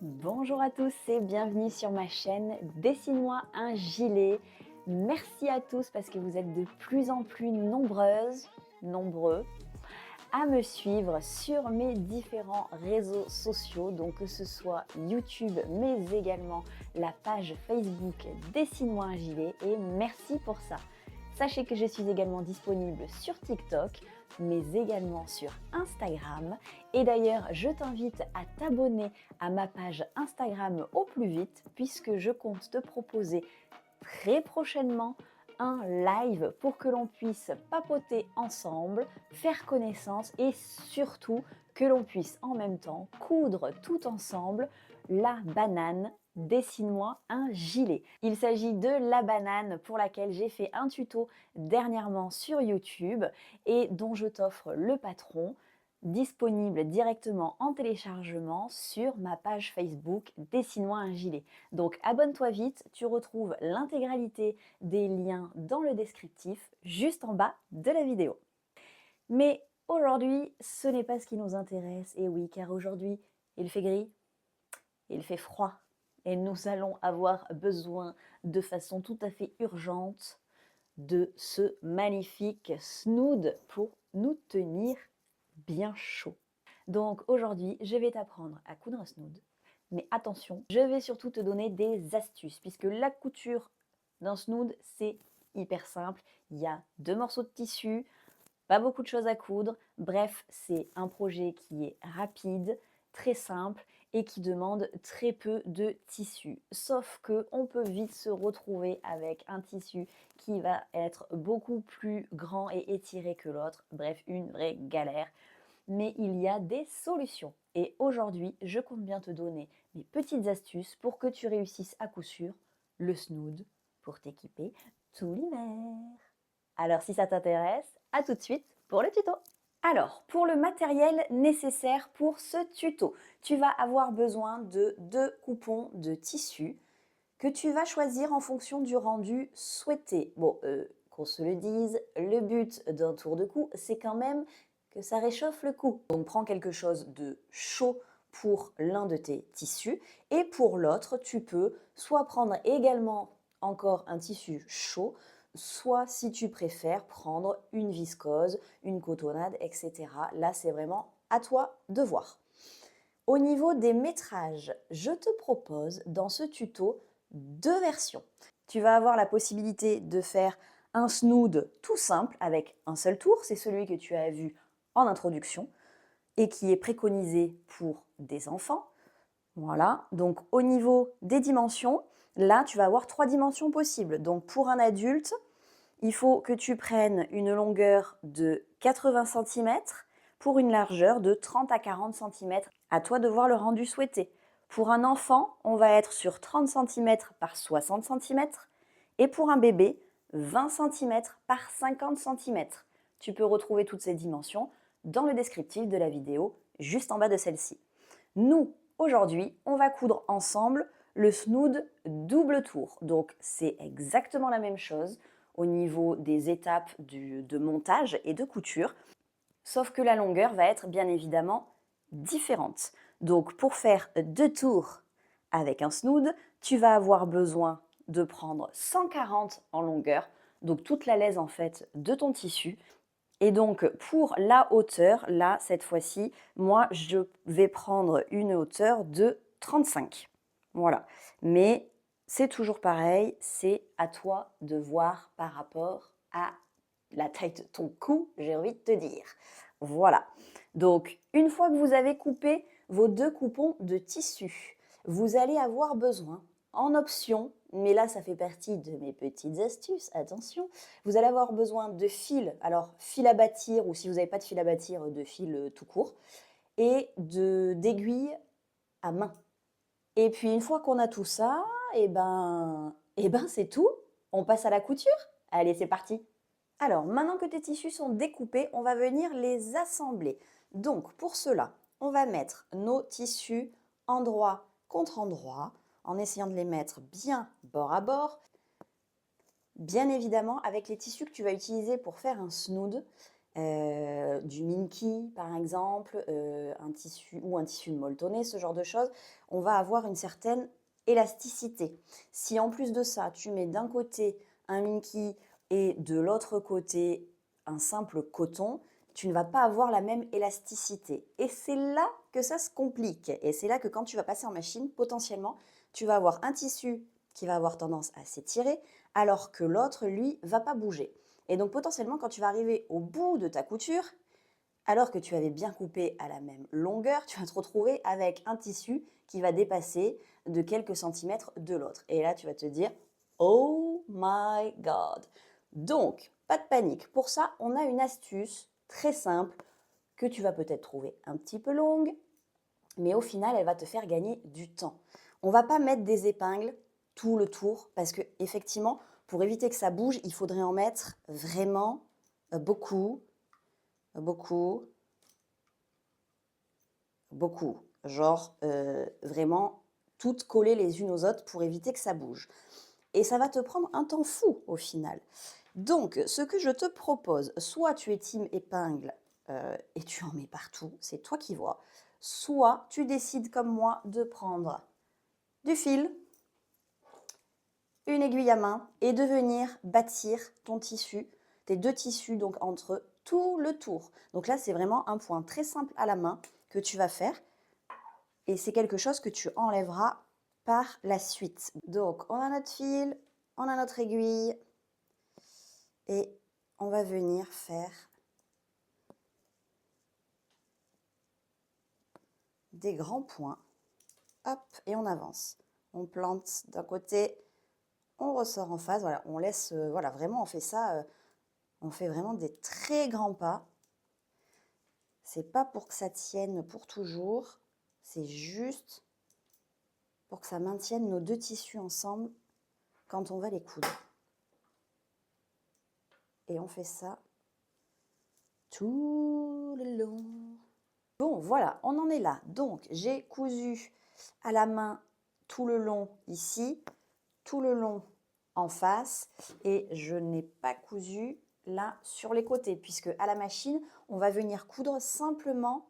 Bonjour à tous et bienvenue sur ma chaîne Dessine-moi un gilet. Merci à tous parce que vous êtes de plus en plus nombreuses, nombreux à me suivre sur mes différents réseaux sociaux, donc que ce soit YouTube mais également la page Facebook Dessine-moi un gilet et merci pour ça. Sachez que je suis également disponible sur TikTok, mais également sur Instagram. Et d'ailleurs, je t'invite à t'abonner à ma page Instagram au plus vite, puisque je compte te proposer très prochainement un live pour que l'on puisse papoter ensemble, faire connaissance et surtout que l'on puisse en même temps coudre tout ensemble la banane. Dessine-moi un gilet. Il s'agit de la banane pour laquelle j'ai fait un tuto dernièrement sur YouTube et dont je t'offre le patron, disponible directement en téléchargement sur ma page Facebook Dessine-moi un gilet. Donc abonne-toi vite, tu retrouves l'intégralité des liens dans le descriptif juste en bas de la vidéo. Mais aujourd'hui, ce n'est pas ce qui nous intéresse, et oui, car aujourd'hui, il fait gris, il fait froid, et nous allons avoir besoin de façon tout à fait urgente de ce magnifique snood pour nous tenir bien chaud. Donc aujourd'hui, je vais t'apprendre à coudre un snood. Mais attention, je vais surtout te donner des astuces puisque la couture d'un snood, c'est hyper simple. Il y a 2 morceaux de tissu, pas beaucoup de choses à coudre. Bref, c'est un projet qui est rapide, très simple et qui demande très peu de tissu. Sauf que on peut vite se retrouver avec un tissu qui va être beaucoup plus grand et étiré que l'autre. Bref, une vraie galère. Mais il y a des solutions. Et aujourd'hui, je compte bien te donner mes petites astuces pour que tu réussisses à coup sûr le snood pour t'équiper tout l'hiver. Alors si ça t'intéresse, à tout de suite pour le tuto. Alors, pour le matériel nécessaire pour ce tuto, tu vas avoir besoin de 2 coupons de tissu que tu vas choisir en fonction du rendu souhaité. Bon, qu'on se le dise, le but d'un tour de cou, c'est quand même que ça réchauffe le cou. Donc prends quelque chose de chaud pour l'un de tes tissus et pour l'autre, tu peux soit prendre également encore un tissu chaud, soit si tu préfères prendre une viscose, une cotonnade, etc. Là, c'est vraiment à toi de voir. Au niveau des métrages, je te propose dans ce tuto 2 versions. Tu vas avoir la possibilité de faire un snood tout simple avec un seul tour, c'est celui que tu as vu en introduction et qui est préconisé pour des enfants. Voilà, donc au niveau des dimensions, là tu vas avoir 3 dimensions possibles. Donc pour un adulte, il faut que tu prennes une longueur de 80 cm pour une largeur de 30 à 40 cm. À toi de voir le rendu souhaité. Pour un enfant, on va être sur 30 cm par 60 cm et pour un bébé, 20 cm par 50 cm. Tu peux retrouver toutes ces dimensions dans le descriptif de la vidéo, juste en bas de celle-ci. Nous, aujourd'hui, on va coudre ensemble le snood double tour. Donc, c'est exactement la même chose au niveau des étapes de montage et de couture, sauf que la longueur va être bien évidemment différente. Donc, pour faire 2 tours avec un snood, tu vas avoir besoin de prendre 140 en longueur, donc toute la laise en fait de ton tissu. Et donc, pour la hauteur, là, cette fois-ci, moi, je vais prendre une hauteur de 35. Voilà. Mais c'est toujours pareil, c'est à toi de voir par rapport à la taille de ton cou, j'ai envie de te dire. Voilà. Donc, une fois que vous avez coupé vos 2 coupons de tissu, vous allez avoir besoin, en option, mais là, ça fait partie de mes petites astuces, attention, vous allez avoir besoin de fil, alors fil à bâtir, ou si vous n'avez pas de fil à bâtir, de fil tout court, et d'aiguilles à main. Et puis, une fois qu'on a tout ça, c'est tout. On passe à la couture. Allez, c'est parti. Alors, maintenant que tes tissus sont découpés, on va venir les assembler. Donc, pour cela, on va mettre nos tissus endroit contre endroit, en essayant de les mettre bien bord à bord. Bien évidemment, avec les tissus que tu vas utiliser pour faire un snood, du Minky par exemple, un tissu de molletonné, ce genre de choses, on va avoir une certaine élasticité. Si en plus de ça, tu mets d'un côté un Minky et de l'autre côté un simple coton, tu ne vas pas avoir la même élasticité. Et c'est là que ça se complique. Et c'est là que quand tu vas passer en machine, potentiellement, tu vas avoir un tissu qui va avoir tendance à s'étirer, alors que l'autre, lui, va pas bouger. Et donc potentiellement, quand tu vas arriver au bout de ta couture, alors que tu avais bien coupé à la même longueur, tu vas te retrouver avec un tissu qui va dépasser de quelques centimètres de l'autre. Et là, tu vas te dire, oh my God. Donc, pas de panique. Pour ça, on a une astuce très simple que tu vas peut-être trouver un petit peu longue, mais au final, elle va te faire gagner du temps. On ne va pas mettre des épingles tout le tour parce que effectivement, pour éviter que ça bouge, il faudrait en mettre vraiment beaucoup, beaucoup, beaucoup. Genre vraiment toutes collées les unes aux autres pour éviter que ça bouge. Et ça va te prendre un temps fou au final. Donc, ce que je te propose, soit tu es team épingle et tu en mets partout, c'est toi qui vois, soit tu décides comme moi de prendre du fil, une aiguille à main et de venir bâtir ton tissu, tes deux tissus donc entre eux, tout le tour. Donc là, c'est vraiment un point très simple à la main que tu vas faire et c'est quelque chose que tu enlèveras par la suite. Donc, on a notre fil, on a notre aiguille et on va venir faire des grands points. Hop, et on avance. On plante d'un côté, on ressort en face. Voilà, on laisse, voilà, vraiment, on fait ça, on fait vraiment des très grands pas. C'est pas pour que ça tienne pour toujours, c'est juste pour que ça maintienne nos deux tissus ensemble quand on va les coudre. Et on fait ça tout le long. Bon, voilà, on en est là. Donc, j'ai cousu à la main tout le long ici, tout le long en face, et je n'ai pas cousu là sur les côtés, puisque à la machine, on va venir coudre simplement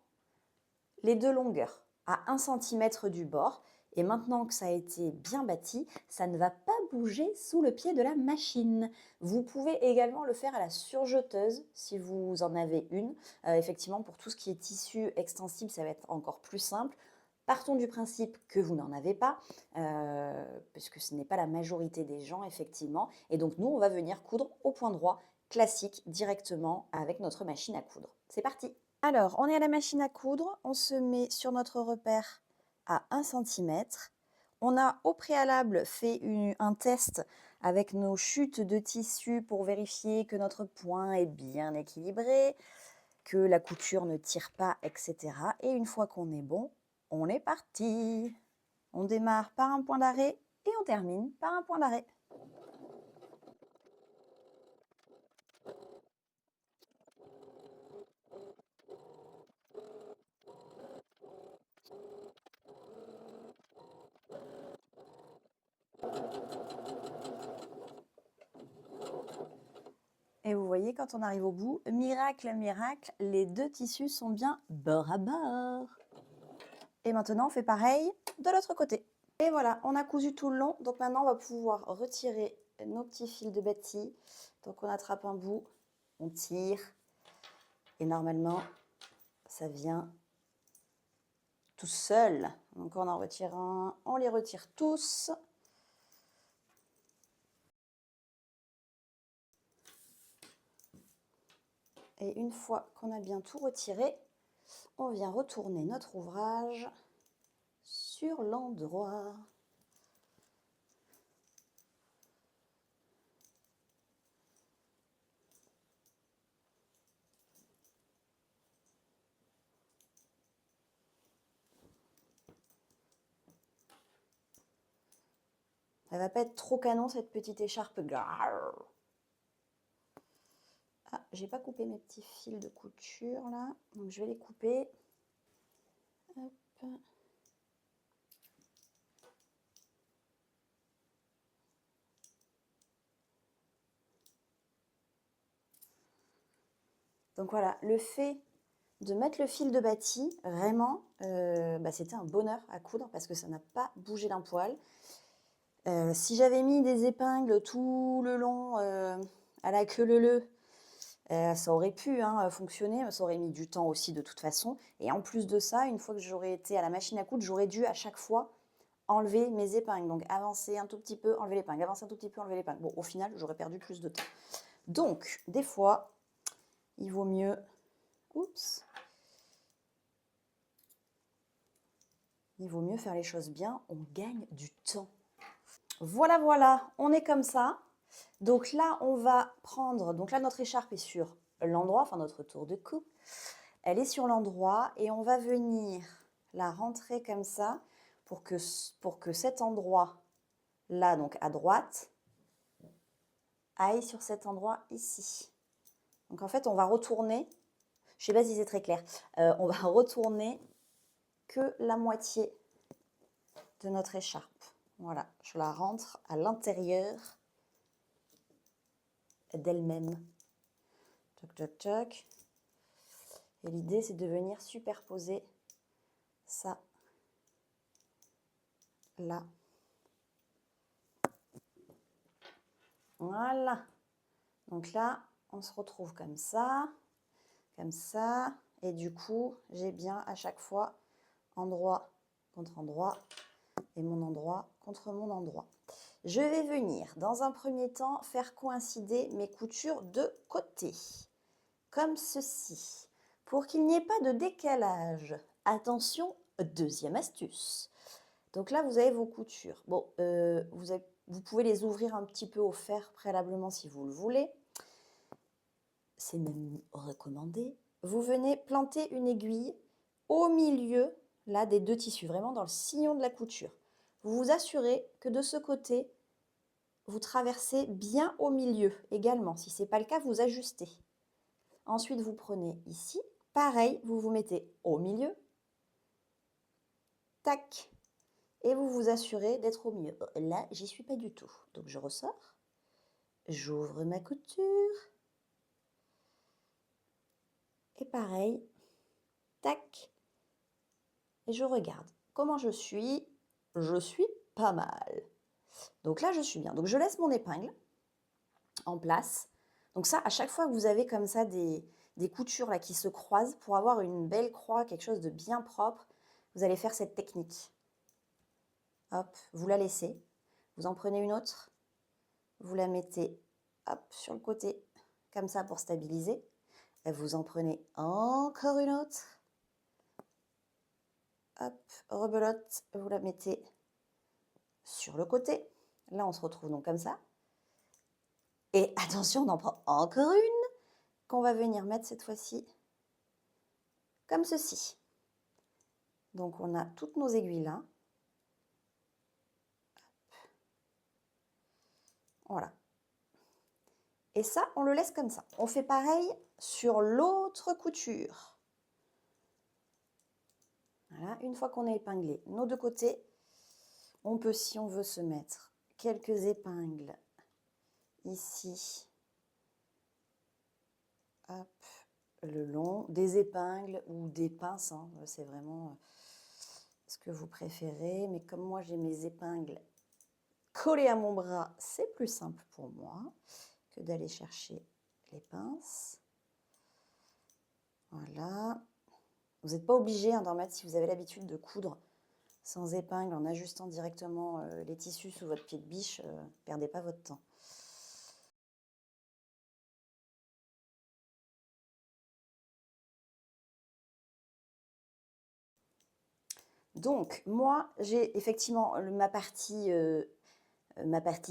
les deux longueurs à 1 cm du bord. Et maintenant que ça a été bien bâti, ça ne va pas bouger sous le pied de la machine. Vous pouvez également le faire à la surjeteuse si vous en avez une. Effectivement, pour tout ce qui est tissu extensible, ça va être encore plus simple. Partons du principe que vous n'en avez pas, puisque ce n'est pas la majorité des gens, effectivement. Et donc, nous, on va venir coudre au point droit, classique, directement avec notre machine à coudre. C'est parti! Alors, on est à la machine à coudre, on se met sur notre repère à 1 cm. On a au préalable fait un test avec nos chutes de tissu pour vérifier que notre point est bien équilibré, que la couture ne tire pas, etc. Et une fois qu'on est bon, on est parti. On démarre par un point d'arrêt et on termine par un point d'arrêt. Et vous voyez, quand on arrive au bout, miracle, miracle, les deux tissus sont bien bord à bord. Et maintenant, on fait pareil de l'autre côté. Et voilà, on a cousu tout le long. Donc maintenant, on va pouvoir retirer nos petits fils de bâti. Donc on attrape un bout, on tire. Et normalement, ça vient tout seul. Donc on en retire un, on les retire tous. Et une fois qu'on a bien tout retiré, on vient retourner notre ouvrage sur l'endroit. Elle va pas être trop canon cette petite écharpe. Ah, j'ai pas coupé mes petits fils de couture là, donc je vais les couper. Hop. Donc voilà, le fait de mettre le fil de Bati, vraiment, c'était un bonheur à coudre parce que ça n'a pas bougé d'un poil. Si j'avais mis des épingles tout le long à la queue leu-leu, ça aurait pu fonctionner, mais ça aurait mis du temps aussi de toute façon. Et en plus de ça, une fois que j'aurais été à la machine à coudre, j'aurais dû à chaque fois enlever mes épingles. Donc avancer un tout petit peu, enlever l'épingle, avancer un tout petit peu, enlever l'épingle. Bon, au final, j'aurais perdu plus de temps. Donc, des fois, il vaut mieux... Oups. Il vaut mieux faire les choses bien, on gagne du temps. Voilà, voilà, on est comme ça. Donc là, on va prendre... Donc là, notre écharpe est sur l'endroit, enfin notre tour de cou. Elle est sur l'endroit et on va venir la rentrer comme ça pour que cet endroit-là, donc à droite, aille sur cet endroit ici. Donc en fait, on va retourner... Je ne sais pas si c'est très clair. On va retourner que la moitié de notre écharpe. Voilà, je la rentre à l'intérieur d'elle-même. Toc, toc, toc. Et l'idée, c'est de venir superposer ça là. Voilà. Donc là, on se retrouve comme ça. Et du coup, j'ai bien à chaque fois endroit contre endroit et mon endroit contre mon endroit. Je vais venir, dans un premier temps, faire coïncider mes coutures de côté, comme ceci, pour qu'il n'y ait pas de décalage. Attention, deuxième astuce. Donc là, vous avez vos coutures. Bon, vous pouvez les ouvrir un petit peu au fer préalablement si vous le voulez. C'est même recommandé. Vous venez planter une aiguille au milieu là, des deux tissus, vraiment dans le sillon de la couture. Vous vous assurez que de ce côté, vous traversez bien au milieu également. Si ce n'est pas le cas, vous ajustez. Ensuite, vous prenez ici. Pareil, vous vous mettez au milieu. Tac. Et vous vous assurez d'être au milieu. Là, j'y suis pas du tout. Donc, je ressors. J'ouvre ma couture. Et pareil. Tac. Et je regarde. Comment je suis? Je suis pas mal. Donc là, je suis bien. Donc, je laisse mon épingle en place. Donc ça, à chaque fois que vous avez comme ça des coutures là, qui se croisent, pour avoir une belle croix, quelque chose de bien propre, vous allez faire cette technique. Hop, vous la laissez. Vous en prenez une autre. Vous la mettez hop, sur le côté, comme ça pour stabiliser. Et vous en prenez encore une autre. Hop, rebelote, vous la mettez sur le côté. Là, on se retrouve donc comme ça. Et attention, on en prend encore une qu'on va venir mettre cette fois-ci comme ceci. Donc, on a toutes nos aiguilles là. Voilà. Et ça, on le laisse comme ça. On fait pareil sur l'autre couture. Voilà, une fois qu'on a épinglé nos deux côtés, on peut, si on veut, se mettre quelques épingles ici. Hop, le long, des épingles ou des pinces, hein, c'est vraiment ce que vous préférez. Mais comme moi, j'ai mes épingles collées à mon bras, c'est plus simple pour moi que d'aller chercher les pinces. Voilà. Vous n'êtes pas obligé d'en mettre si vous avez l'habitude de coudre sans épingle, en ajustant directement les tissus sous votre pied de biche. Perdez pas votre temps. Donc, moi, j'ai effectivement ma partie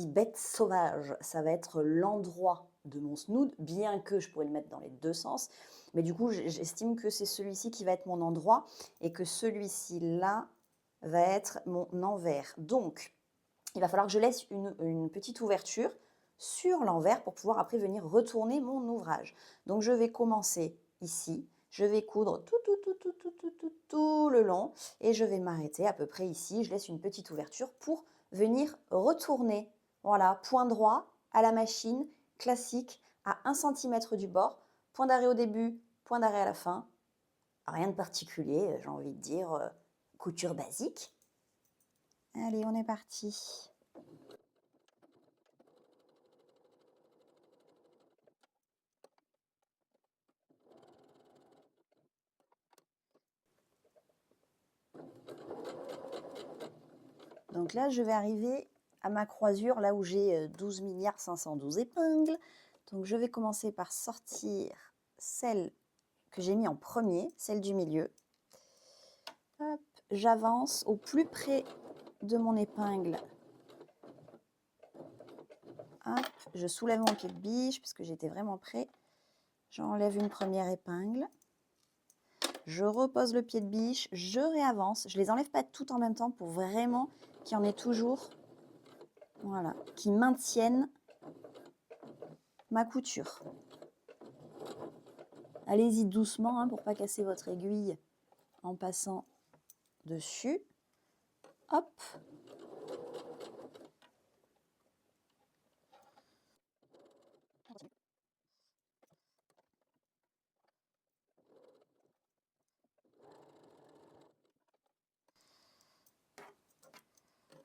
bête sauvage, ça va être l'endroit de mon snood, bien que je pourrais le mettre dans les deux sens. Mais du coup, j'estime que c'est celui-ci qui va être mon endroit et que celui-ci là va être mon envers. Donc, il va falloir que je laisse une petite ouverture sur l'envers pour pouvoir après venir retourner mon ouvrage. Donc, je vais commencer ici. Je vais coudre tout le long et je vais m'arrêter à peu près ici. Je laisse une petite ouverture pour venir retourner. Voilà, point droit à la machine, classique, à 1 cm du bord Point d'arrêt au début, point d'arrêt à la fin. Rien de particulier, j'ai envie de dire couture basique. Allez, on est parti. Donc là, je vais arriver à ma croisure, là où j'ai 12 512 épingles. Donc je vais commencer par sortir celle que j'ai mis en premier, celle du milieu. Hop, j'avance au plus près de mon épingle. Hop, je soulève mon pied de biche puisque j'étais vraiment près. J'enlève une première épingle. Je repose le pied de biche, je réavance. Je ne les enlève pas toutes en même temps pour vraiment qu'il y en ait toujours, voilà, qui maintiennent ma couture. Allez-y doucement pour ne pas casser votre aiguille en passant dessus. Hop.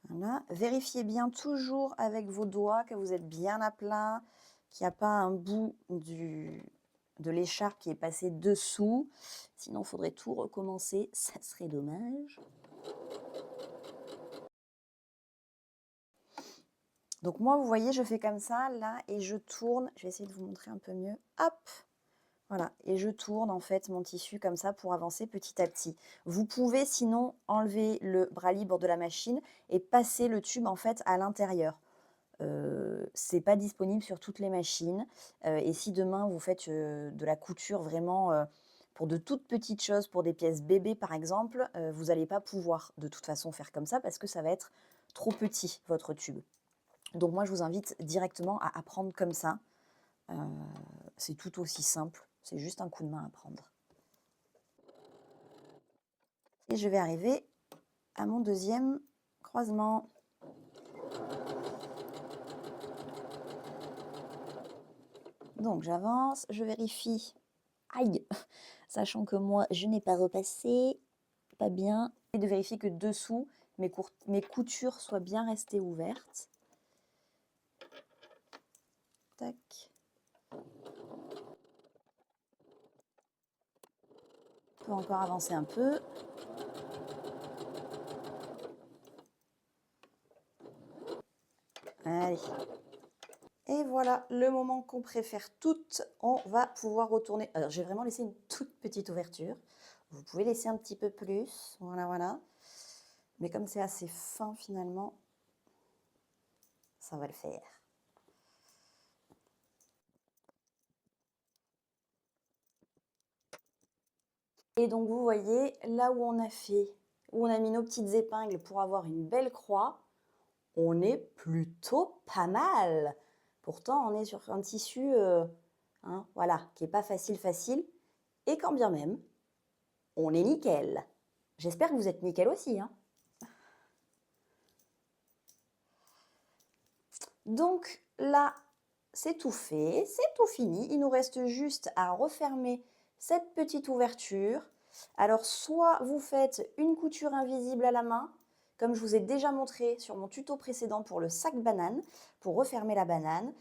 Voilà. Vérifiez bien toujours avec vos doigts que vous êtes bien à plat, qu'il n'y a pas un bout de l'écharpe qui est passé dessous. Sinon, il faudrait tout recommencer. Ça serait dommage. Donc moi, vous voyez, je fais comme ça, là, et je tourne. Je vais essayer de vous montrer un peu mieux. Hop! Voilà, et je tourne en fait mon tissu comme ça pour avancer petit à petit. Vous pouvez sinon enlever le bras libre de la machine et passer le tube en fait à l'intérieur. C'est pas disponible sur toutes les machines. Et si demain vous faites de la couture vraiment pour de toutes petites choses, pour des pièces bébés par exemple, vous n'allez pas pouvoir de toute façon faire comme ça parce que ça va être trop petit votre tube. Donc moi je vous invite directement à apprendre comme ça. C'est tout aussi simple. C'est juste un coup de main à prendre. Et je vais arriver à mon deuxième croisement. Donc j'avance, je vérifie. Aïe! Sachant que moi, je n'ai pas repassé. Pas bien. Et de vérifier que dessous, mes coutures soient bien restées ouvertes. Tac. On peut encore avancer un peu. Allez. Et voilà, le moment qu'on préfère toutes, on va pouvoir retourner. Alors, j'ai vraiment laissé une toute petite ouverture. Vous pouvez laisser un petit peu plus. Voilà, voilà. Mais comme c'est assez fin finalement, ça va le faire. Et donc, vous voyez, là où on a mis nos petites épingles pour avoir une belle croix, on est plutôt pas mal. Pourtant, on est sur un tissu voilà, qui n'est pas facile. Et quand bien même, on est nickel. J'espère que vous êtes nickel aussi. Donc là, c'est tout fait, c'est tout fini. Il nous reste juste à refermer cette petite ouverture. Alors, soit vous faites une couture invisible à la main, comme je vous ai déjà montré sur mon tuto précédent pour le sac banane, pour refermer la banane,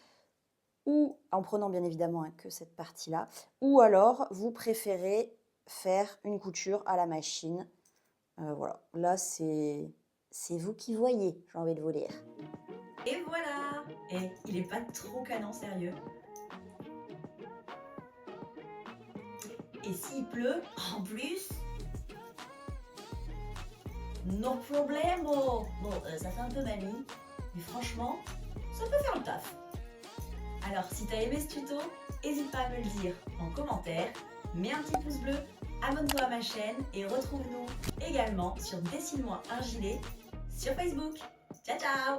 ou en prenant bien évidemment que cette partie-là, ou alors vous préférez faire une couture à la machine. Voilà, là c'est vous qui voyez, j'ai envie de vous dire. Et voilà! Et il est pas trop canon sérieux. Et s'il pleut, en plus, no problemo! Bon, ça fait un peu mamie, mais franchement, ça peut faire le taf. Alors, si t'as aimé ce tuto, n'hésite pas à me le dire en commentaire, mets un petit pouce bleu, abonne-toi à ma chaîne et retrouve-nous également sur Dessine-moi un gilet sur Facebook. Ciao, ciao!